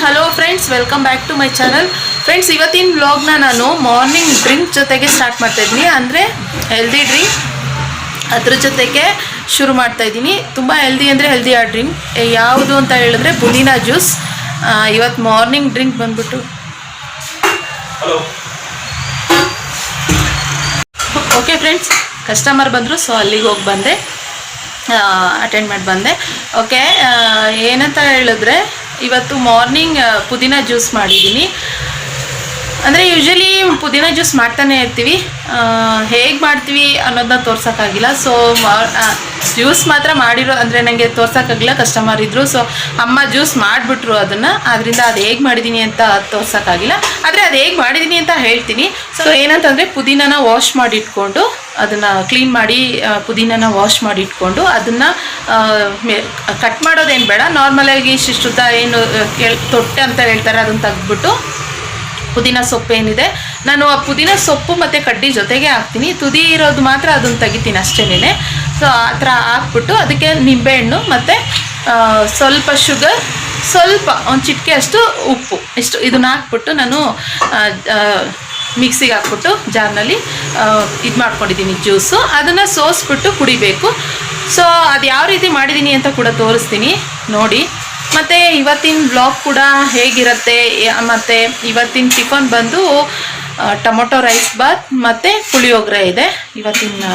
Hello friends, welcome back to my channel. Friends, ಇವತ್ತಿನ ವ್ಲಾಗ್ನ ನಾನು ಮಾರ್ನಿಂಗ್ ಡ್ರಿಂಕ್ ಜೊತೆಗೆ ಸ್ಟಾರ್ಟ್ ಮಾಡ್ತಾ ಇದ್ದೀನಿ. ಅಂದರೆ ಹೆಲ್ದಿ ಡ್ರಿಂಕ್, ಅದ್ರ ಜೊತೆಗೆ ಶುರು ಮಾಡ್ತಾ ಇದ್ದೀನಿ. ತುಂಬ ಹೆಲ್ದಿ ಅಂದರೆ ಹೆಲ್ದಿ ಆ ಡ್ರಿಂಕ್ ಯಾವುದು ಅಂತ ಹೇಳಿದ್ರೆ ಪುದೀನ ಜ್ಯೂಸ್. ಇವತ್ತು ಮಾರ್ನಿಂಗ್ ಡ್ರಿಂಕ್ ಬಂದ್ಬಿಟ್ಟು ಓಕೆ ಫ್ರೆಂಡ್ಸ್, ಕಸ್ಟಮರ್ ಬಂದರು, ಸೊ ಅಲ್ಲಿಗೆ ಹೋಗಿ ಬಂದೆ, ಅಟೆಂಡ್ ಮಾಡಿ ಬಂದೆ. ಓಕೆ, ಏನಂತ ಹೇಳಿದ್ರೆ ಇವತ್ತು ಮಾರ್ನಿಂಗ್ ಪುದೀನ ಜ್ಯೂಸ್ ಮಾಡಿದ್ದೀನಿ. ಅಂದರೆ ಯೂಶ್ವಲಿ ಪುದೀನ ಜ್ಯೂಸ್ ಮಾಡ್ತಾನೆ ಇರ್ತೀವಿ, ಹೇಗೆ ಮಾಡ್ತೀವಿ ಅನ್ನೋದನ್ನ ತೋರ್ಸೋಕ್ಕಾಗಿಲ್ಲ. ಸೊ ಜ್ಯೂಸ್ ಮಾತ್ರ ಮಾಡಿರೋ ಅಂದರೆ ನನಗೆ ತೋರ್ಸೋಕ್ಕಾಗಿಲ್ಲ, ಕಸ್ಟಮರ್ ಇದ್ದರು. ಸೊ ಅಮ್ಮ ಜ್ಯೂಸ್ ಮಾಡಿಬಿಟ್ರು ಅದನ್ನು, ಅದರಿಂದ ಅದು ಹೇಗೆ ಮಾಡಿದ್ದೀನಿ ಅಂತ ತೋರ್ಸೋಕ್ಕಾಗಿಲ್ಲ. ಆದರೆ ಅದು ಹೇಗೆ ಮಾಡಿದ್ದೀನಿ ಅಂತ ಹೇಳ್ತೀನಿ. ಸೊ ಏನಂತಂದರೆ ಪುದೀನನ ವಾಶ್ ಮಾಡಿ ಇಟ್ಕೊಂಡು, ಅದನ್ನು ಕ್ಲೀನ್ ಮಾಡಿ ಪುದೀನನ ವಾಶ್ ಮಾಡಿ ಇಟ್ಕೊಂಡು ಅದನ್ನು ಕಟ್ ಮಾಡೋದೇನು ಬೇಡ, ನಾರ್ಮಲಾಗಿ ಶಿಷ್ಟುದ್ದ ಏನು ತೊಟ್ಟೆ ಅಂತ ಹೇಳ್ತಾರೆ ಅದನ್ನು ತೆಗೆದ್ಬಿಟ್ಟು ಪುದೀನ ಸೊಪ್ಪು ಏನಿದೆ, ನಾನು ಆ ಪುದೀನ ಸೊಪ್ಪು ಮತ್ತು ಕಡ್ಡಿ ಜೊತೆಗೆ ಹಾಕ್ತೀನಿ. ತುದಿ ಇರೋದು ಮಾತ್ರ ಅದನ್ನು ತೆಗಿತೀನಿ ಅಷ್ಟೇನೆ. ಸೊ ಆ ಥರ ಹಾಕ್ಬಿಟ್ಟು ಅದಕ್ಕೆ ನಿಂಬೆಹಣ್ಣು ಮತ್ತು ಸ್ವಲ್ಪ ಶುಗರ್, ಸ್ವಲ್ಪ ಒಂದು ಚಿಟಿಕೆ ಅಷ್ಟು ಉಪ್ಪು, ಇಷ್ಟು ಇದನ್ನ ಹಾಕ್ಬಿಟ್ಟು ನಾನು ಮಿಕ್ಸಿಗೆ ಹಾಕ್ಬಿಟ್ಟು ಜಾರ್ನಲ್ಲಿ ಇದು ಮಾಡ್ಕೊಂಡಿದ್ದೀನಿ ಜ್ಯೂಸು. ಅದನ್ನು ಸೋಸ್ಬಿಟ್ಟು ಕುಡಿಬೇಕು. ಸೊ ಅದು ಯಾವ ರೀತಿ ಮಾಡಿದ್ದೀನಿ ಅಂತ ಕೂಡ ತೋರಿಸ್ತೀನಿ ನೋಡಿ. ಮತ್ತು ಇವತ್ತಿನ ಬ್ಲಾಗ್ ಕೂಡ ಹೇಗಿರುತ್ತೆ, ಮತ್ತು ಇವತ್ತಿನ ಟಿಫನ್ ಬಂದು ಟೊಮೊಟೊ ರೈಸ್ ಬಾತ್ ಮತ್ತು ಪುಳಿಯೋಗರೆ ಇದೆ ಇವತ್ತಿನ.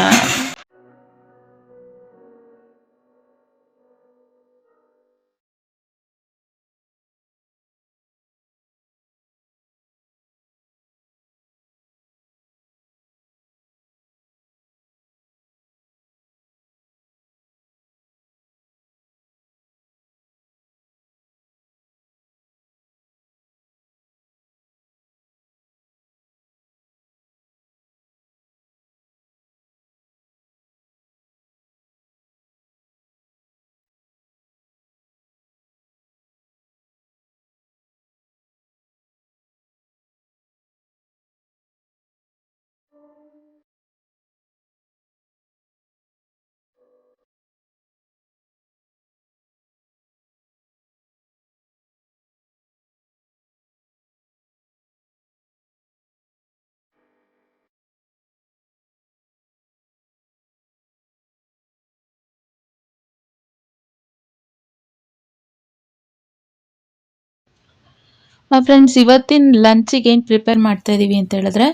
ಫ್ರೆಂಡ್ಸ್, ಇವತ್ತಿನ ಲಂಚಿಗೆ ಏನು ಪ್ರಿಪೇರ್ ಮಾಡ್ತಾ ಇದ್ದೀವಿ ಅಂತ ಹೇಳಿದ್ರೆ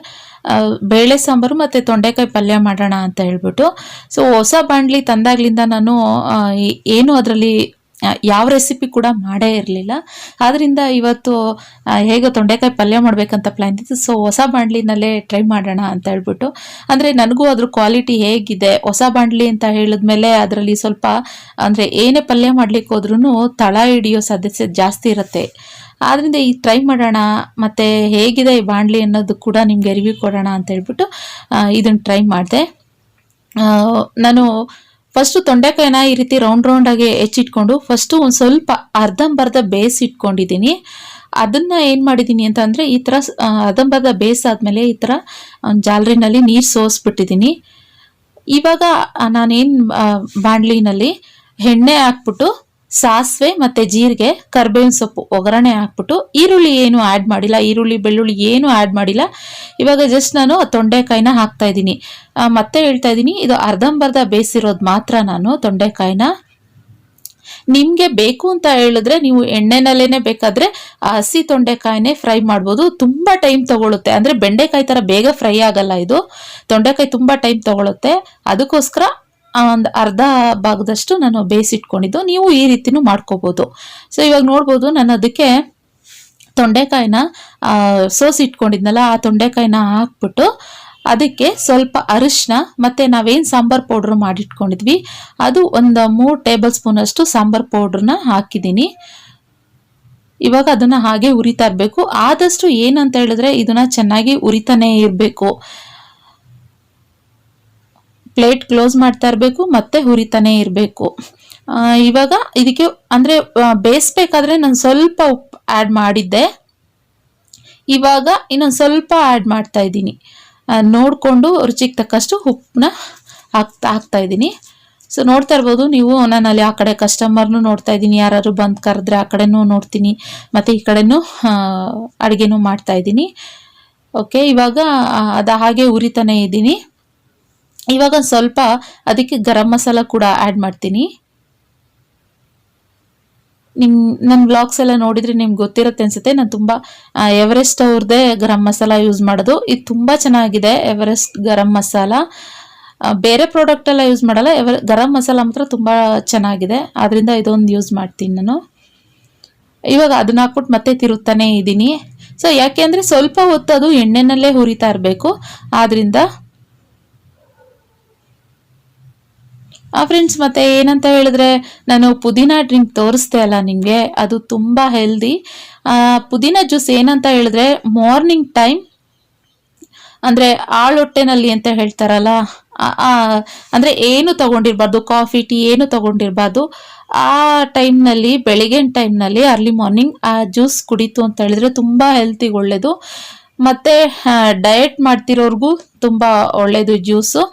ಬೇಳೆ ಸಾಂಬಾರು ಮತ್ತು ತೊಂಡೆಕಾಯಿ ಪಲ್ಯ ಮಾಡೋಣ ಅಂತ ಹೇಳ್ಬಿಟ್ಟು. ಸೊ ಹೊಸ ಬಾಣಲಿ ತಂದಾಗ್ಲಿಂದ ನಾನು ಏನು ಅದರಲ್ಲಿ ಯಾವ ರೆಸಿಪಿ ಕೂಡ ಮಾಡೇ ಇರಲಿಲ್ಲ. ಆದ್ದರಿಂದ ಇವತ್ತು ಹೇಗೆ ತೊಂಡೆಕಾಯಿ ಪಲ್ಯ ಮಾಡಬೇಕಂತ ಪ್ಲ್ಯಾನ್ ಇತ್ತು. ಸೊ ಹೊಸ ಬಾಣಲಿನಲ್ಲೇ ಟ್ರೈ ಮಾಡೋಣ ಅಂತ ಹೇಳ್ಬಿಟ್ಟು, ಅಂದರೆ ನನಗೂ ಅದ್ರ ಕ್ವಾಲಿಟಿ ಹೇಗಿದೆ, ಹೊಸ ಬಾಣಲಿ ಅಂತ ಹೇಳಿದ್ಮೇಲೆ ಅದರಲ್ಲಿ ಸ್ವಲ್ಪ ಅಂದರೆ ಏನೇ ಪಲ್ಯ ಮಾಡ್ಲಿಕ್ಕೆ ಹೋದ್ರೂ ತಳ ಹಿಡಿಯೋ ಸಾಧ್ಯತೆ ಜಾಸ್ತಿ ಇರುತ್ತೆ. ಆದ್ದರಿಂದ ಈ ಟ್ರೈ ಮಾಡೋಣ, ಮತ್ತು ಹೇಗಿದೆ ಈ ಬಾಣಲಿ ಅನ್ನೋದು ಕೂಡ ನಿಮಗೆ ರಿವ್ಯೂ ಕೊಡೋಣ ಅಂತ ಹೇಳ್ಬಿಟ್ಟು ಇದನ್ನು ಟ್ರೈ ಮಾಡಿದೆ. ನಾನು ಫಸ್ಟು ತೊಂಡೆಕಾಯಿನ ಈ ರೀತಿ ರೌಂಡಾಗಿ ಹೆಚ್ಚಿಟ್ಕೊಂಡು ಫಸ್ಟು ಒಂದು ಸ್ವಲ್ಪ ಅರ್ಧಂಬರ್ಧ ಬೇಯಿಸಿಟ್ಕೊಂಡಿದ್ದೀನಿ. ಅದನ್ನು ಏನು ಮಾಡಿದ್ದೀನಿ ಅಂತ ಅಂದರೆ ಈ ಥರ ಅರ್ಧಂಬರ್ಧ ಬೇಯಿಸಾದ್ಮೇಲೆ ಈ ಥರ ಒಂದು ಜಾಲರಿನಲ್ಲಿ ನೀರು ಸೋಸ್ಬಿಟ್ಟಿದ್ದೀನಿ. ಇವಾಗ ನಾನೇನು ಬಾಣಲಿನಲ್ಲಿ ಎಣ್ಣೆ ಹಾಕ್ಬಿಟ್ಟು ಸಾಸಿವೆ ಮತ್ತು ಜೀರಿಗೆ, ಕರಿಬೇವಿನ ಸೊಪ್ಪು ಒಗ್ಗರಣೆ ಹಾಕ್ಬಿಟ್ಟು, ಈರುಳ್ಳಿ ಏನು ಆ್ಯಡ್ ಮಾಡಿಲ್ಲ, ಈರುಳ್ಳಿ ಬೆಳ್ಳುಳ್ಳಿ ಏನು ಆ್ಯಡ್ ಮಾಡಿಲ್ಲ. ಇವಾಗ ಜಸ್ಟ್ ನಾನು ತೊಂಡೆಕಾಯಿನ ಹಾಕ್ತಾ ಇದ್ದೀನಿ. ಮತ್ತೆ ಹೇಳ್ತಾ ಇದ್ದೀನಿ, ಇದು ಅರ್ಧಂಬರ್ಧ ಬೇಯಿಸಿರೋದು ಮಾತ್ರ. ನಾನು ತೊಂಡೆಕಾಯಿನ ನಿಮಗೆ ಬೇಕು ಅಂತ ಹೇಳಿದ್ರೆ ನೀವು ಎಣ್ಣೆನಲ್ಲೇ ಬೇಕಾದರೆ ಹಸಿ ತೊಂಡೆಕಾಯಿನೇ ಫ್ರೈ ಮಾಡ್ಬೋದು. ತುಂಬ ಟೈಮ್ ತೊಗೊಳುತ್ತೆ, ಅಂದರೆ ಬೆಂಡೆಕಾಯಿ ಥರ ಬೇಗ ಫ್ರೈ ಆಗಲ್ಲ ಇದು. ತೊಂಡೆಕಾಯಿ ತುಂಬ ಟೈಮ್ ತೊಗೊಳುತ್ತೆ, ಅದಕ್ಕೋಸ್ಕರ ಒಂದು ಅರ್ಧ ಭಾಗದಷ್ಟು ನಾನು ಬೇಯಿಸಿಟ್ಕೊಂಡಿದ್ದು. ನೀವು ಈ ರೀತಿನೂ ಮಾಡ್ಕೋಬೋದು. ಸೊ ಇವಾಗ ನೋಡ್ಬೋದು, ನಾನು ಅದಕ್ಕೆ ತೊಂಡೆಕಾಯಿನ ಸೋಸಿಟ್ಕೊಂಡಿದ್ನಲ್ಲ, ಆ ತೊಂಡೆಕಾಯಿನ ಹಾಕ್ಬಿಟ್ಟು ಅದಕ್ಕೆ ಸ್ವಲ್ಪ ಅರಿಶಿನ ಮತ್ತು ನಾವೇನು ಸಾಂಬಾರು ಪೌಡ್ರ್ ಮಾಡಿಟ್ಕೊಂಡಿದ್ವಿ ಅದು ಒಂದು 3 ಟೇಬಲ್ ಸ್ಪೂನಷ್ಟು ಸಾಂಬಾರು ಪೌಡ್ರನ್ನ ಹಾಕಿದ್ದೀನಿ. ಇವಾಗ ಅದನ್ನು ಹಾಗೆ ಉರಿತಾ ಇರಬೇಕು. ಆದಷ್ಟು ಏನಂತ ಹೇಳಿದ್ರೆ ಇದನ್ನು ಚೆನ್ನಾಗಿ ಉರಿತಾನೆ ಇರಬೇಕು, ಪ್ಲೇಟ್ ಕ್ಲೋಸ್ ಮಾಡ್ತಾ ಇರಬೇಕು ಮತ್ತು ಹುರಿತಾನೆ ಇರಬೇಕು. ಇವಾಗ ಇದಕ್ಕೆ ಅಂದರೆ ಬೇಯಿಸ್ಬೇಕಾದ್ರೆ ನಾನು ಸ್ವಲ್ಪ ಉಪ್ಪು ಆ್ಯಡ್ ಮಾಡಿದ್ದೆ, ಇವಾಗ ಇನ್ನೊಂದು ಸ್ವಲ್ಪ ಆ್ಯಡ್ ಮಾಡ್ತಾ ಇದ್ದೀನಿ. ನೋಡಿಕೊಂಡು ರುಚಿಗೆ ತಕ್ಕಷ್ಟು ಉಪ್ಪನ್ನ ಹಾಕ್ತಾ ಇದ್ದೀನಿ. ಸೊ ನೋಡ್ತಾ ಇರ್ಬೋದು ನೀವು, ನಾನು ಅಲ್ಲಿ ಆ ಕಡೆ ಕಸ್ಟಮರ್ನು ನೋಡ್ತಾ ಇದ್ದೀನಿ, ಯಾರು ಬಂದು ಕರೆದ್ರೆ ಆ ಕಡೆನೂ ನೋಡ್ತೀನಿ, ಮತ್ತು ಈ ಕಡೆನೂ ಅಡುಗೆನೂ ಮಾಡ್ತಾ ಇದ್ದೀನಿ. ಓಕೆ, ಇವಾಗ ಅದು ಹಾಗೆ ಉರಿತಾನೆ ಇದ್ದೀನಿ. ಇವಾಗ ಸ್ವಲ್ಪ ಅದಕ್ಕೆ ಗರಂ ಮಸಾಲ ಕೂಡ ಆ್ಯಡ್ ಮಾಡ್ತೀನಿ. ನನ್ನ ವ್ಲಾಗ್ಸ್ ಎಲ್ಲ ನೋಡಿದರೆ ನಿಮ್ಗೆ ಗೊತ್ತಿರುತ್ತೆ ಅನಿಸುತ್ತೆ. ನಾನು ತುಂಬ ಎವರೆಸ್ಟ್ ಅವ್ರದ್ದೇ ಗರಂ ಮಸಾಲ ಯೂಸ್ ಮಾಡೋದು. ಇದು ತುಂಬ ಚೆನ್ನಾಗಿದೆ, ಎವರೆಸ್ಟ್ ಗರಂ ಮಸಾಲ. ಬೇರೆ ಪ್ರಾಡಕ್ಟ್ ಎಲ್ಲ ಯೂಸ್ ಮಾಡಲ್ಲ, ಗರಂ ಮಸಾಲ ಮಾತ್ರ ತುಂಬ ಚೆನ್ನಾಗಿದೆ, ಆದ್ದರಿಂದ ಇದೊಂದು ಯೂಸ್ ಮಾಡ್ತೀನಿ ನಾನು. ಇವಾಗ ಅದನ್ನ ಹಾಕ್ಬಿಟ್ಟು ಮತ್ತೆ ತಿರುತ್ತಾನೆ ಇದ್ದೀನಿ. ಸೊ ಯಾಕೆ ಅಂದರೆ ಸ್ವಲ್ಪ ಹೊತ್ತು ಅದು ಎಣ್ಣೆನಲ್ಲೇ ಹುರಿತಾ ಇರಬೇಕು, ಆದ್ದರಿಂದ. ಫ್ರೆಂಡ್ಸ್, ಮತ್ತೆ ಏನಂತ ಹೇಳಿದ್ರೆ, ನಾನು ಪುದೀನ ಡ್ರಿಂಕ್ ತೋರಿಸ್ದೆ ಅಲ್ಲ ನಿಮಗೆ, ಅದು ತುಂಬ ಹೆಲ್ದಿ. ಪುದೀನ ಜ್ಯೂಸ್ ಏನಂತ ಹೇಳಿದ್ರೆ, ಮಾರ್ನಿಂಗ್ ಟೈಮ್ ಅಂದರೆ ಆಳೊಟ್ಟೆನಲ್ಲಿ ಅಂತ ಹೇಳ್ತಾರಲ್ಲ, ಅಂದರೆ ಏನು ತಗೊಂಡಿರ್ಬಾರ್ದು, ಕಾಫಿ ಟೀ ಏನು ತಗೊಂಡಿರ್ಬಾರ್ದು. ಆ ಟೈಮ್ನಲ್ಲಿ, ಬೆಳಿಗ್ಗಿನ ಟೈಮ್ನಲ್ಲಿ ಅರ್ಲಿ ಮಾರ್ನಿಂಗ್ ಆ ಜ್ಯೂಸ್ ಕುಡಿತು ಅಂತ ಹೇಳಿದ್ರೆ ತುಂಬ ಹೆಲ್ತಿಗೆ ಒಳ್ಳೆಯದು. ಮತ್ತು ಡಯಟ್ ಮಾಡ್ತಿರೋರ್ಗೂ ತುಂಬ ಒಳ್ಳೆಯದು ಜ್ಯೂಸು.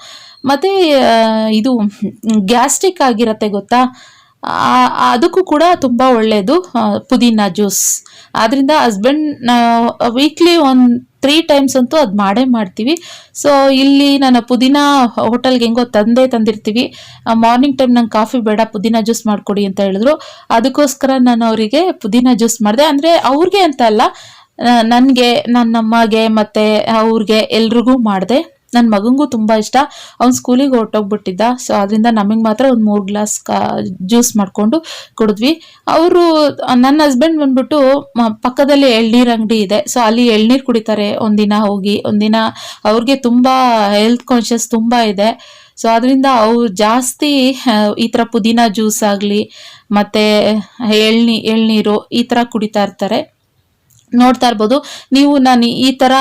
ಮತ್ತು ಇದು ಗ್ಯಾಸ್ಟ್ರಿಕ್ ಆಗಿರತ್ತೆ ಗೊತ್ತಾ, ಅದಕ್ಕೂ ಕೂಡ ತುಂಬ ಒಳ್ಳೆಯದು ಪುದೀನ ಜ್ಯೂಸ್. ಆದ್ದರಿಂದ ಹಸ್ಬೆಂಡ್ ವೀಕ್ಲಿ 3 ಟೈಮ್ಸ್ ಅಂತೂ ಅದು ಮಾಡೇ ಮಾಡ್ತೀವಿ. ಸೊ ಇಲ್ಲಿ ನಾನು ಪುದೀನ ಹೋಟೆಲ್ಗೆ ಹೆಂಗೋ ತಂದಿರ್ತೀವಿ. ಮಾರ್ನಿಂಗ್ ಟೈಮ್ ನಂಗೆ ಕಾಫಿ ಬೇಡ, ಪುದೀನ ಜ್ಯೂಸ್ ಮಾಡಿಕೊಡಿ ಅಂತ ಹೇಳಿದ್ರು. ಅದಕ್ಕೋಸ್ಕರ ನಾನು ಅವರಿಗೆ ಪುದೀನ ಜ್ಯೂಸ್ ಮಾಡಿದೆ. ಅಂದರೆ ಅವ್ರಿಗೆ ಅಂತ ಅಲ್ಲ, ನನಗೆ, ನನ್ನ ಅಮ್ಮಗೆ ಮತ್ತು ಅವ್ರಿಗೆ ಎಲ್ರಿಗೂ ಮಾಡಿದೆ. ನನ್ನ ಮಗಂಗೂ ತುಂಬ ಇಷ್ಟ, ಅವ್ನು ಸ್ಕೂಲಿಗೆ ಹೊರಟೋಗ್ಬಿಟ್ಟಿದ್ದ. ಸೊ ಅದರಿಂದ ನಮಗೆ ಮಾತ್ರ ಒಂದು 3 ಗ್ಲಾಸ್ ಜ್ಯೂಸ್ ಮಾಡಿಕೊಂಡು ಕುಡಿದ್ವಿ. ಅವರು, ನನ್ನ ಹಸ್ಬೆಂಡ್ ಬಂದ್ಬಿಟ್ಟು ಪಕ್ಕದಲ್ಲಿ ಎಳ್ನೀರು ಅಂಗಡಿ ಇದೆ, ಸೊ ಅಲ್ಲಿ ಎಳ್ನೀರು ಕುಡಿತಾರೆ ಒಂದಿನ ಹೋಗಿ, ಒಂದಿನ. ಅವ್ರಿಗೆ ತುಂಬ ಹೆಲ್ತ್ ಕಾನ್ಷಿಯಸ್ ತುಂಬ ಇದೆ. ಸೊ ಅದರಿಂದ ಅವ್ರು ಜಾಸ್ತಿ ಈ ಥರ ಪುದೀನ ಜ್ಯೂಸ್ ಆಗಲಿ ಮತ್ತು ಎಳ್ನೀರು ಈ ಥರ ಕುಡಿತಾ ಇರ್ತಾರೆ. ನೋಡ್ತಾ ಇರ್ಬೋದು ನೀವು, ನಾನು ಈ ಥರ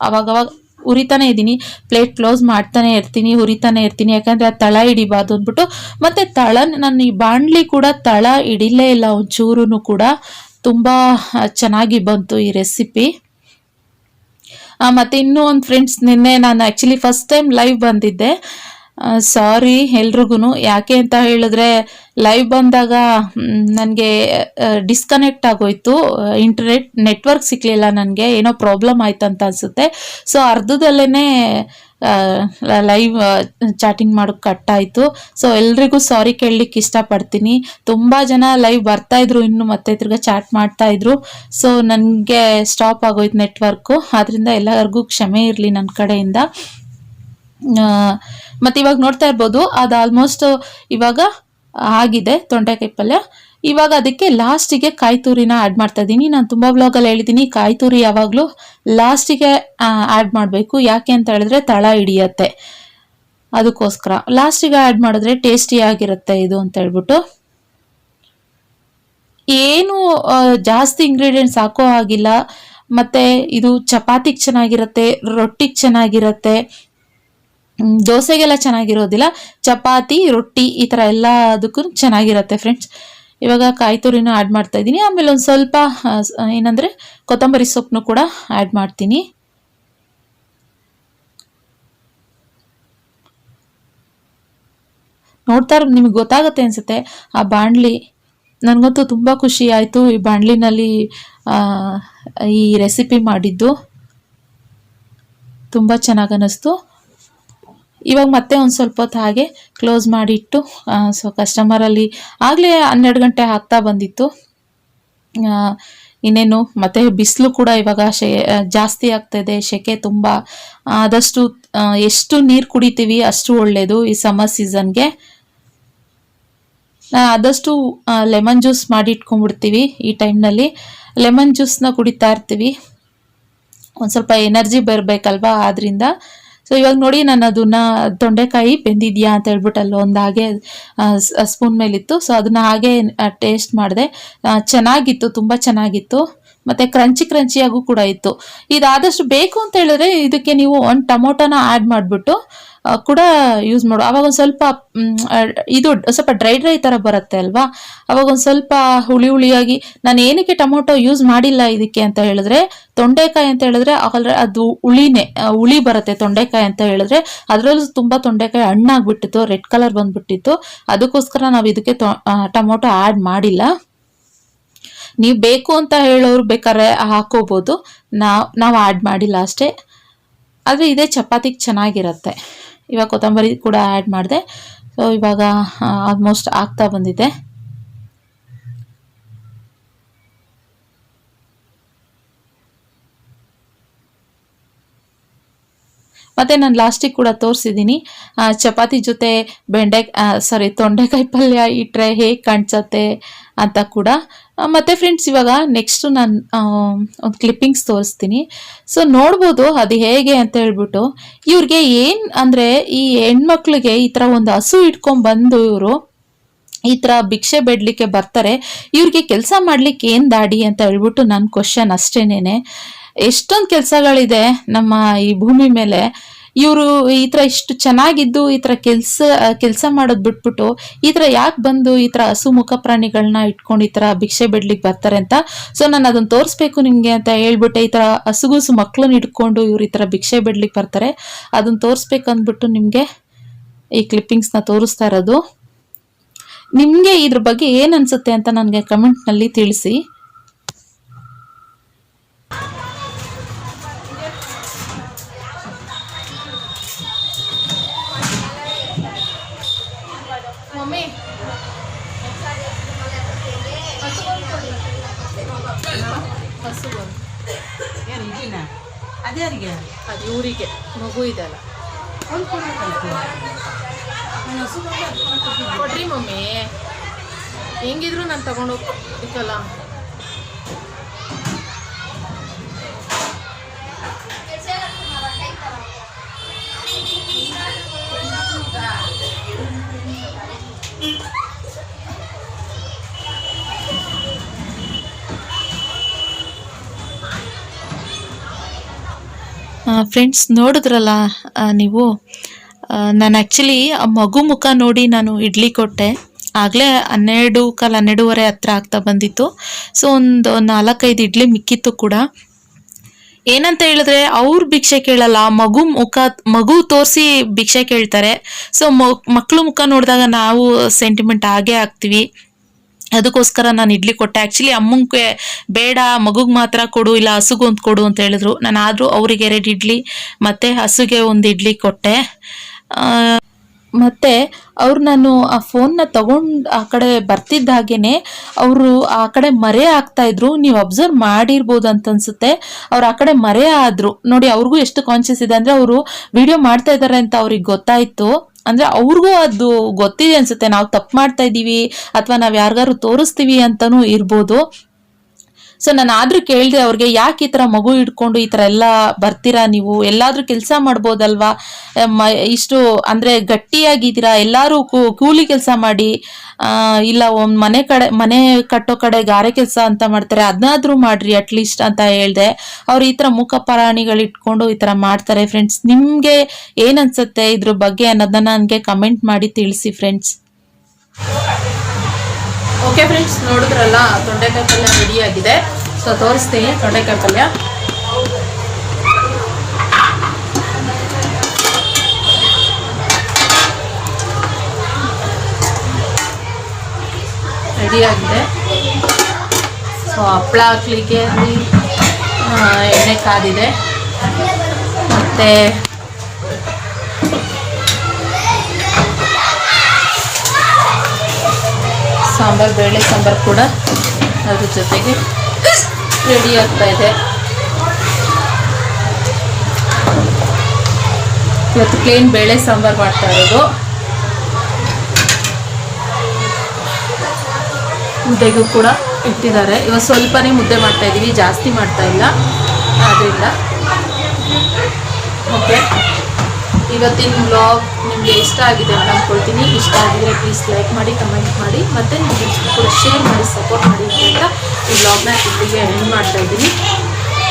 ಅವಾಗವಾಗ ಉರಿತಾನೆ ಇದ್ದೀನಿ, ಪ್ಲೇಟ್ ಕ್ಲೋಸ್ ಮಾಡ್ತಾನೆ ಇರ್ತೀನಿ, ಹುರಿತಾನೆ ಇರ್ತೀನಿ, ಯಾಕಂದರೆ ಅದು ತಳ ಹಿಡಿಬಾರ್ದು ಅಂದ್ಬಿಟ್ಟು. ಮತ್ತು ನನ್ನ ಈ ಬಾಣಲಿ ಕೂಡ ತಳ ಹಿಡಿಲೇ ಇಲ್ಲ ಒಂಚೂರು ಕೂಡ. ತುಂಬ ಚೆನ್ನಾಗಿ ಬಂತು ಈ ರೆಸಿಪಿ. ಮತ್ತು ಇನ್ನೂ ಒಂದು ಫ್ರೆಂಡ್ಸ್, ನಿನ್ನೆ ನಾನು ಆ್ಯಕ್ಚುಲಿ ಫಸ್ಟ್ ಟೈಮ್ ಲೈವ್ ಬಂದಿದ್ದೆ. ಸಾರಿ ಎಲ್ರಿಗೂ. ಯಾಕೆ ಅಂತ ಹೇಳಿದ್ರೆ, ಲೈವ್ ಬಂದಾಗ ನನಗೆ ಡಿಸ್ಕನೆಕ್ಟ್ ಆಗೋಯ್ತು, ನೆಟ್ವರ್ಕ್ ಸಿಕ್ಕಲಿಲ್ಲ ನನಗೆ, ಏನೋ ಪ್ರಾಬ್ಲಮ್ ಆಯ್ತು ಅಂತ ಅನಿಸುತ್ತೆ. ಸೊ ಅರ್ಧದಲ್ಲೇ ಲೈವ್ ಚಾಟಿಂಗ್ ಮಾಡೋಕ್ಕೆ ಕಟ್ಟಾಯಿತು. ಸೊ ಎಲ್ರಿಗೂ ಸಾರಿ ಕೇಳಲಿಕ್ಕೆ ಇಷ್ಟಪಡ್ತೀನಿ. ತುಂಬ ಜನ ಲೈವ್ ಬರ್ತಾಯಿದ್ರು, ಇನ್ನು ಮತ್ತೆ ತಿರ್ಗಾ ಚಾಟ್ ಮಾಡ್ತಾಯಿದ್ರು. ಸೊ ನನಗೆ ಸ್ಟಾಪ್ ಆಗೋಯ್ತು ನೆಟ್ವರ್ಕು, ಆದ್ದರಿಂದ ಎಲ್ಲರಿಗೂ ಕ್ಷಮೆ ಇರಲಿ ನನ್ನ ಕಡೆಯಿಂದ. ಮತ್ತು ಇವಾಗ ನೋಡ್ತಾ ಇರ್ಬೋದು, ಅದು ಆಲ್ಮೋಸ್ಟ್ ಇವಾಗ ಆಗಿದೆ ತೊಂಡೆಕಾಯಿ ಪಲ್ಯ. ಇವಾಗ ಅದಕ್ಕೆ ಲಾಸ್ಟಿಗೆ ಕಾಯಿ ತುರಿನ ಆ್ಯಡ್ ಮಾಡ್ತಾ ಇದ್ದೀನಿ. ನಾನು ತುಂಬ ಬ್ಲಾಗಲ್ಲಿ ಹೇಳಿದ್ದೀನಿ, ಕಾಯಿ ತುರಿ ಯಾವಾಗಲೂ ಲಾಸ್ಟಿಗೆ ಆ್ಯಡ್ ಮಾಡಬೇಕು. ಯಾಕೆ ಅಂತ ಹೇಳಿದ್ರೆ ತಳ ಹಿಡಿಯತ್ತೆ, ಅದಕ್ಕೋಸ್ಕರ ಲಾಸ್ಟಿಗೆ ಆ್ಯಡ್ ಮಾಡಿದ್ರೆ ಟೇಸ್ಟಿಯಾಗಿರುತ್ತೆ ಇದು ಅಂತ ಹೇಳ್ಬಿಟ್ಟು. ಏನು ಜಾಸ್ತಿ ಇಂಗ್ರೀಡಿಯೆಂಟ್ಸ್ ಹಾಕೋ ಆಗಿಲ್ಲ. ಮತ್ತು ಇದು ಚಪಾತಿಗೆ ಚೆನ್ನಾಗಿರುತ್ತೆ, ರೊಟ್ಟಿಗೆ ಚೆನ್ನಾಗಿರುತ್ತೆ, ದೋಸೆಗೆಲ್ಲ ಚೆನ್ನಾಗಿರೋದಿಲ್ಲ. ಚಪಾತಿ, ರೊಟ್ಟಿ ಈ ಥರ ಎಲ್ಲದಕ್ಕೂ ಚೆನ್ನಾಗಿರುತ್ತೆ ಫ್ರೆಂಡ್ಸ್. ಇವಾಗ ಕಾಯಿ ತುರಿನ ಆ್ಯಡ್ ಮಾಡ್ತಾ ಇದ್ದೀನಿ. ಆಮೇಲೆ ಒಂದು ಸ್ವಲ್ಪ ಏನಂದರೆ ಕೊತ್ತಂಬರಿ ಸೊಪ್ಪನ್ನು ಕೂಡ ಆ್ಯಡ್ ಮಾಡ್ತೀನಿ. ನೋಡ್ತಾ ನಿಮಗೆ ಗೊತ್ತಾಗುತ್ತೆ ಅನಿಸುತ್ತೆ ಆ ಬಾಣಲಿ. ನನಗಂತೂ ತುಂಬ ಖುಷಿ ಆಯಿತು ಈ ಬಾಣಲಿನಲ್ಲಿ ಈ ರೆಸಿಪಿ ಮಾಡಿದ್ದು, ತುಂಬ ಚೆನ್ನಾಗಿ ಅನ್ನಿಸ್ತು. ಇವಾಗ ಮತ್ತೆ ಒಂದು ಸ್ವಲ್ಪ ಹೊತ್ತು ಹಾಗೆ ಕ್ಲೋಸ್ ಮಾಡಿಟ್ಟು, ಸೊ ಕಸ್ಟಮರಲ್ಲಿ ಆಗಲೇ 12 ಗಂಟೆ ಆಗ್ತಾ ಬಂದಿತ್ತು. ಇನ್ನೇನು ಮತ್ತು ಬಿಸಿಲು ಕೂಡ ಇವಾಗ ಜಾಸ್ತಿ ಆಗ್ತಾಯಿದೆ, ಸೆಕೆ ತುಂಬ. ಆದಷ್ಟು ಎಷ್ಟು ನೀರು ಕುಡಿತೀವಿ ಅಷ್ಟು ಒಳ್ಳೆಯದು ಈ ಸಮ್ಮರ್ ಸೀಸನ್ಗೆ. ಆದಷ್ಟು ಲೆಮನ್ ಜ್ಯೂಸ್ ಮಾಡಿ ಇಟ್ಕೊಂಡ್ಬಿಡ್ತೀವಿ ಈ ಟೈಮ್ನಲ್ಲಿ. ಲೆಮನ್ ಜ್ಯೂಸ್ನ ಕುಡಿತಾ ಇರ್ತೀವಿ, ಒಂದು ಸ್ವಲ್ಪ ಎನರ್ಜಿ ಬರಬೇಕಲ್ವಾ, ಆದ್ದರಿಂದ. ಸೊ ಇವಾಗ ನೋಡಿ, ನಾನು ಅದನ್ನು ತೊಂಡೆಕಾಯಿ ಬೆಂದಿದೆಯಾ ಅಂತ ಹೇಳ್ಬಿಟ್ಟು ಒಂದು ಹಾಗೆ ಸ್ಪೂನ್ ಮೇಲಿತ್ತು. ಸೊ ಅದನ್ನು ಹಾಗೆ ಟೇಸ್ಟ್ ಮಾಡಿದೆ, ಚೆನ್ನಾಗಿತ್ತು, ತುಂಬ ಚೆನ್ನಾಗಿತ್ತು. ಮತ್ತು ಕ್ರಂಚಿಯಾಗೂ ಕೂಡ ಇತ್ತು. ಇದಾದಷ್ಟು ಬೇಕು ಅಂತ ಹೇಳಿದ್ರೆ ಇದಕ್ಕೆ ನೀವು 1 ಟೊಮೊಟೊನ ಆ್ಯಡ್ ಮಾಡಿಬಿಟ್ಟು ಕೂಡ ಯೂಸ್ ಮಾಡು. ಅವಾಗ ಒಂದು ಸ್ವಲ್ಪ ಇದು ಸ್ವಲ್ಪ ಡ್ರೈ ಥರ ಬರುತ್ತೆ ಅಲ್ವಾ, ಅವಾಗ ಒಂದು ಸ್ವಲ್ಪ ಹುಳಿ ಹುಳಿಯಾಗಿ. ನಾನು ಏನಕ್ಕೆ ಟೊಮೊಟೊ ಯೂಸ್ ಮಾಡಿಲ್ಲ ಇದಕ್ಕೆ ಅಂತ ಹೇಳಿದ್ರೆ, ತೊಂಡೆಕಾಯಿ ಅಂತ ಹೇಳಿದ್ರೆ ಅದು ಹುಳಿ ಬರುತ್ತೆ. ತೊಂಡೆಕಾಯಿ ಅಂತ ಹೇಳಿದ್ರೆ ಅದರಲ್ಲೂ ತುಂಬಾ ತೊಂಡೆಕಾಯಿ ಹಣ್ಣಾಗ್ಬಿಟ್ಟಿತ್ತು, ರೆಡ್ ಕಲರ್ ಬಂದ್ಬಿಟ್ಟಿತ್ತು. ಅದಕ್ಕೋಸ್ಕರ ನಾವು ಇದಕ್ಕೆ ಟೊಮೊಟೊ ಆ್ಯಡ್ ಮಾಡಿಲ್ಲ. ನೀವು ಬೇಕು ಅಂತ ಹೇಳೋರು ಬೇಕಾದ್ರೆ ಹಾಕೋಬಹುದು, ನಾವು ಆ್ಯಡ್ ಮಾಡಿಲ್ಲ ಅಷ್ಟೇ. ಆದರೆ ಇದೇ ಚಪಾತಿಗೆ ಚೆನ್ನಾಗಿರುತ್ತೆ. ಇವಾಗ ಕೊತ್ತಂಬರಿ ಕೂಡ ಆ್ಯಡ್ ಮಾಡಿದೆ. ಸೊ ಇವಾಗ ಆಲ್ಮೋಸ್ಟ್ ಆಗ್ತಾ ಬಂದಿದೆ. ಮತ್ತೆ ನಾನು ಲಾಸ್ಟಿಗೆ ಕೂಡ ತೋರಿಸಿದ್ದೀನಿ ಚಪಾತಿ ಜೊತೆ ತೊಂಡೆಕಾಯಿ ಪಲ್ಯ ಇಟ್ಟರೆ ಹೇಗೆ ಕಾಣಿಸುತ್ತೆ ಅಂತ ಕೂಡ. ಮತ್ತೆ ಫ್ರೆಂಡ್ಸ್, ಇವಾಗ ನೆಕ್ಸ್ಟ್ ನಾನು ಒಂದು ಕ್ಲಿಪ್ಪಿಂಗ್ಸ್ ತೋರಿಸ್ತೀನಿ. ಸೊ ನೋಡ್ಬೋದು ಅದು ಹೇಗೆ ಅಂತ ಹೇಳ್ಬಿಟ್ಟು. ಇವ್ರಿಗೆ ಏನು ಅಂದರೆ, ಈ ಹೆಣ್ಮಕ್ಳಿಗೆ ಈ ಥರ ಒಂದು ಹಸು ಇಟ್ಕೊಂಡ್ಬಂದು ಇವರು ಈ ಥರ ಭಿಕ್ಷೆ ಬೇಡಲಿಕ್ಕೆ ಬರ್ತಾರೆ. ಇವ್ರಿಗೆ ಕೆಲಸ ಮಾಡ್ಲಿಕ್ಕೆ ಏನು ದಾಡಿ ಅಂತ ಹೇಳ್ಬಿಟ್ಟು ನನ್ನ ಕ್ವಶನ್ ಅಷ್ಟೇನೇನೆ. ಎಷ್ಟೊಂದು ಕೆಲಸಗಳಿದೆ ನಮ್ಮ ಈ ಭೂಮಿ ಮೇಲೆ. ಇವರು ಈ ಥರ ಇಷ್ಟು ಚೆನ್ನಾಗಿದ್ದು ಈ ಥರ ಕೆಲಸ ಮಾಡೋದು ಬಿಟ್ಬಿಟ್ಟು ಈ ಥರ ಯಾಕೆ ಬಂದು ಈ ಥರ ಹಸು ಮುಖ ಪ್ರಾಣಿಗಳನ್ನ ಇಟ್ಕೊಂಡು ಈ ಥರ ಭಿಕ್ಷೆ ಬಿಡ್ಲಿಕ್ಕೆ ಬರ್ತಾರೆ ಅಂತ. ಸೊ ನಾನು ಅದನ್ನು ತೋರಿಸ್ಬೇಕು ನಿಮಗೆ ಅಂತ ಹೇಳ್ಬಿಟ್ಟೆ. ಈ ಥರ ಹಸುಗೂಸು ಮಕ್ಕಳನ್ನ ಇಟ್ಕೊಂಡು ಇವ್ರು ಈ ಥರ ಭಿಕ್ಷೆ ಬಿಡ್ಲಿಕ್ಕೆ ಬರ್ತಾರೆ, ಅದನ್ನು ತೋರಿಸ್ಬೇಕು ಅಂದ್ಬಿಟ್ಟು ನಿಮಗೆ ಈ ಕ್ಲಿಪ್ಪಿಂಗ್ಸ್ನ ತೋರಿಸ್ತಾ ಇರೋದು. ನಿಮಗೆ ಇದ್ರ ಬಗ್ಗೆ ಏನು ಅನಿಸುತ್ತೆ ಅಂತ ನನಗೆ ಕಮೆಂಟ್ನಲ್ಲಿ ತಿಳಿಸಿ. ಅದು ಇವರಿಗೆ ಮಗು ಇದೆಲ್ಲ ಕೊಡ್ರಿ ಮಮ್ಮಿ, ಹೆಂಗಿದ್ರು ನಾನು ತಗೊಂಡೋಗ್ಬೇಕಲ್ಲ. ಫ್ರೆಂಡ್ಸ್, ನೋಡಿದ್ರಲ್ಲ ನೀವು, ನಾನು ಆ್ಯಕ್ಚುಲಿ ಆ ಮಗು ಮುಖ ನೋಡಿ ನಾನು ಇಡ್ಲಿ ಕೊಟ್ಟೆ. ಆಗಲೇ 12:15 ಹತ್ರ ಆಗ್ತಾ ಬಂದಿತ್ತು. ಸೊ ಒಂದು 4-5 ಇಡ್ಲಿ ಮಿಕ್ಕಿತ್ತು ಕೂಡ. ಏನಂತ ಹೇಳಿದ್ರೆ, ಅವ್ರು ಭಿಕ್ಷೆ ಕೇಳಲ್ಲ, ಮಗು ತೋರಿಸಿ ಭಿಕ್ಷೆ ಕೇಳ್ತಾರೆ. ಸೊ ಮಕ್ಕಳು ಮುಖ ನೋಡಿದಾಗ ನಾವು ಸೆಂಟಿಮೆಂಟ್ ಆಗೇ ಆಗ್ತೀವಿ. ಅದಕ್ಕೋಸ್ಕರ ನಾನು ಇಡ್ಲಿ ಕೊಟ್ಟೆ. ಆ್ಯಕ್ಚುಲಿ ಅಮ್ಮಂಗೆ ಬೇಡ, ಮಗುಗೆ ಮಾತ್ರ ಕೊಡು, ಇಲ್ಲ ಹಸುಗೊಂದು ಕೊಡು ಅಂತ ಹೇಳಿದ್ರು. ನಾನು ಆದರೂ ಅವರಿಗೆ 2 ಇಡ್ಲಿ ಮತ್ತು ಹಸುಗೆ 1 ಇಡ್ಲಿ ಕೊಟ್ಟೆ. ಮತ್ತು ನಾನು ಆ ಫೋನ್ನ ತಗೊಂಡು ಆ ಕಡೆ ಬರ್ತಿದ್ದ ಹಾಗೇನೆ ಅವರು ಆ ಕಡೆ ಮರೆ ಆಗ್ತಾಯಿದ್ರು. ನೀವು ಅಬ್ಸರ್ವ್ ಮಾಡಿರ್ಬೋದು ಅಂತ ಅನ್ಸುತ್ತೆ. ಅವ್ರು ಆ ಕಡೆ ಮರೆ ಆದರು ನೋಡಿ. ಅವ್ರಿಗೂ ಎಷ್ಟು ಕಾನ್ಷಿಯಸ್ ಇದೆ ಅಂದರೆ, ಅವರು ವಿಡಿಯೋ ಮಾಡ್ತಾ ಇದ್ದಾರೆ ಅಂತ ಅವ್ರಿಗೆ ಗೊತ್ತಾಯಿತು. ಅಂದರೆ ಅವ್ರಿಗೂ ಅದು ಗೊತ್ತಿದೆ ಅನ್ಸುತ್ತೆ, ನಾವು ತಪ್ಪು ಮಾಡ್ತಾ ಇದ್ದೀವಿ ಅಥವಾ ನಾವು ಯಾರಿಗಾರು ತೋರಿಸ್ತೀವಿ ಅಂತಲೂ ಇರ್ಬೋದು. ಸೊ ನಾನು ಆದರೂ ಕೇಳಿದೆ ಅವ್ರಿಗೆ, ಯಾಕೆ ಈ ಥರ ಮಗು ಇಟ್ಕೊಂಡು ಈ ಥರ ಎಲ್ಲ ಬರ್ತೀರಾ, ನೀವು ಎಲ್ಲಾದರೂ ಕೆಲಸ ಮಾಡ್ಬೋದಲ್ವಾ, ಇಷ್ಟು ಅಂದರೆ ಗಟ್ಟಿಯಾಗಿದ್ದೀರಾ, ಎಲ್ಲರೂ ಕೂಲಿ ಕೆಲಸ ಮಾಡಿ, ಇಲ್ಲ ಒಂದು ಮನೆ ಕಟ್ಟೋ ಕಡೆ ಗಾರೆ ಕೆಲಸ ಅಂತ ಮಾಡ್ತಾರೆ, ಅದನ್ನಾದ್ರೂ ಮಾಡ್ರಿ ಅಟ್ಲೀಸ್ಟ್ ಅಂತ ಹೇಳಿದೆ. ಅವ್ರು ಈ ಥರ ಮುಖ ಪ್ರಾಣಿಗಳು ಇಟ್ಕೊಂಡು ಈ ಥರ ಮಾಡ್ತಾರೆ. ಫ್ರೆಂಡ್ಸ್, ನಿಮಗೆ ಏನನ್ಸುತ್ತೆ ಇದ್ರ ಬಗ್ಗೆ ಅನ್ನೋದನ್ನ ನನಗೆ ಕಮೆಂಟ್ ಮಾಡಿ ತಿಳಿಸಿ ಫ್ರೆಂಡ್ಸ್. ಓಕೆ ಫ್ರೆಂಡ್ಸ್, ನೋಡಿದ್ರಲ್ಲ ತೊಂಡೆಕಾಯಿ ಪಲ್ಯ ರೆಡಿ ಆಗಿದೆ. ಸೊ ತೋರಿಸ್ತೀನಿ ತೊಂಡೆಕಾಯಿ ಪಲ್ಯ. ರೆಡಿ ಆಗಿದೆ. ಸೊ ಹಪ್ಪಳ ಹಾಕ್ಲಿಕ್ಕೆ ಎಣ್ಣೆ ಕಾದಿದೆ. ಮತ್ತು ಬೇಳೆ ಸಾಂಬಾರು ಕೂಡ ಅದ್ರ ಜೊತೆಗೆ ರೆಡಿ ಆಗ್ತಾ ಇದೆ. ಇವತ್ತು ಪ್ಲೇನ್ ಬೇಳೆ ಸಾಂಬಾರು ಮಾಡ್ತಾ ಇರೋದು. ಮುದ್ದೆಗೂ ಕೂಡ ಇಟ್ಟಿದ್ದಾರೆ. ಇವತ್ತು ಸ್ವಲ್ಪನೇ ಮುದ್ದೆ ಮಾಡ್ತಾ ಇದ್ದೀವಿ, ಜಾಸ್ತಿ ಮಾಡ್ತಾ ಇಲ್ಲ. ಆದ್ದರಿಂದ ಓಕೆ, ಇವತ್ತಿನ ವ್ಲಾಗ್ ನಿಮಗೆ ಇಷ್ಟ ಆಗಿದೆ ಅಂತ ಅಂದ್ಕೊಳ್ತೀನಿ. ಇಷ್ಟ ಆಗಿದ್ರೆ ಪ್ಲೀಸ್ ಲೈಕ್ ಮಾಡಿ, ಕಮೆಂಟ್ ಮಾಡಿ, ಮತ್ತು ನಿಮ್ಮ ಫ್ರೆಂಡ್ಸ್ಗೂ ಕೂಡ ಶೇರ್ ಮಾಡಿ, ಸಪೋರ್ಟ್ ಮಾಡಿ ಅಂತ ಈ ವ್ಲಾಗ್ನ ಇಲ್ಲಿಗೆ ಎಂಡ್ ಮಾಡ್ತಾ ಇದ್ದೀನಿ.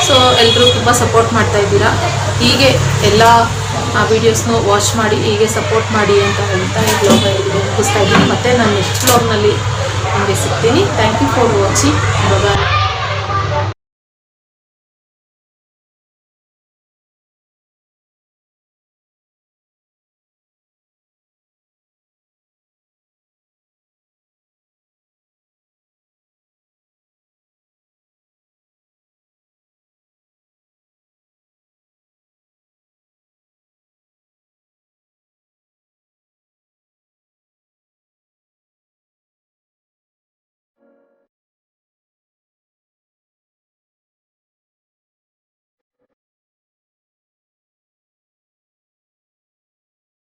ಸೊ ಎಲ್ಲರೂ ತುಂಬ ಸಪೋರ್ಟ್ ಮಾಡ್ತಾ ಇದ್ದೀರಾ. ಹೀಗೆ ಎಲ್ಲ ಆ ವಿಡಿಯೋಸ್ನು ವಾಚ್ ಮಾಡಿ ಹೀಗೆ ಸಪೋರ್ಟ್ ಮಾಡಿ ಅಂತ ಹೇಳ್ತಾ ಈ ಬ್ಲಾಗ್ನ ಇಲ್ಲಿಗೆ ಮುಗಿಸ್ತಾ ಇದ್ದೀನಿ. ಮತ್ತು ನಾನು ನೆಕ್ಸ್ಟ್ ಬ್ಲಾಗ್ನಲ್ಲಿ ನಿಮಗೆ ಸಿಗ್ತೀನಿ. Thank you for watching. Bye.